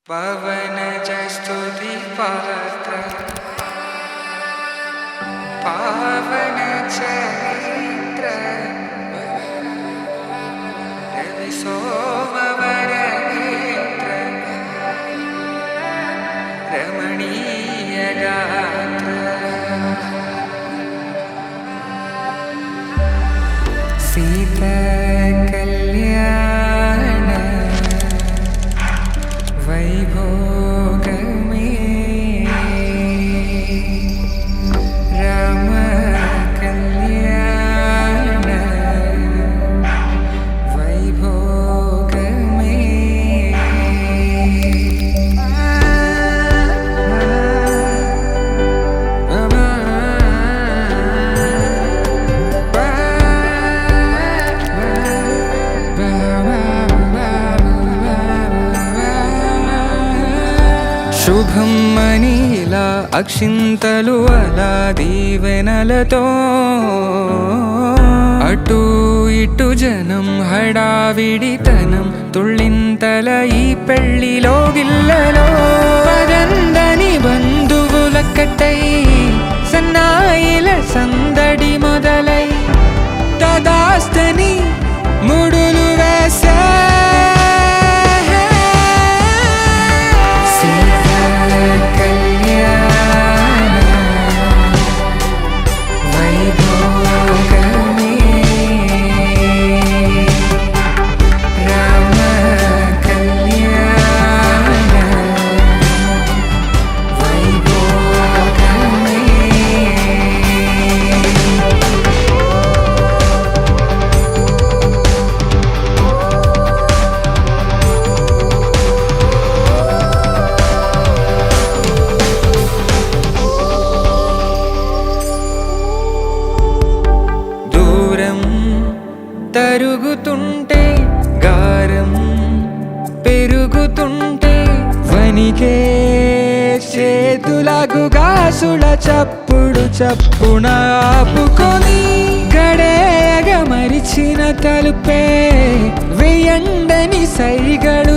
పవన జస్తుతి పాత్ర పావన చరిత్ర రవి సోమవర నేత్ర రమణీయ గాత్ర సీత కళ్యాణ వైభోగమే రామ కళ్యాణ వైభోగమే శుభం మనీలా అక్షింతలు అలా దీవెనలతో అటు ఇటు జనం హడావిడితనం తుళ్ళింతల ఈ పెళ్లిలో గిల్లలో పదందని బంధువుల కట్టై సన్నాయిల సందడి మొదలై తదాస్తని ముడులు వేసే తరుగుతుంటే గారం పెరుగుతుంటే వనికే చేతులకు గాసుల చప్పుడు చప్పున ఆపుకొని గడేగ మరిచిన తలుపే వెయ్యండని సైగడు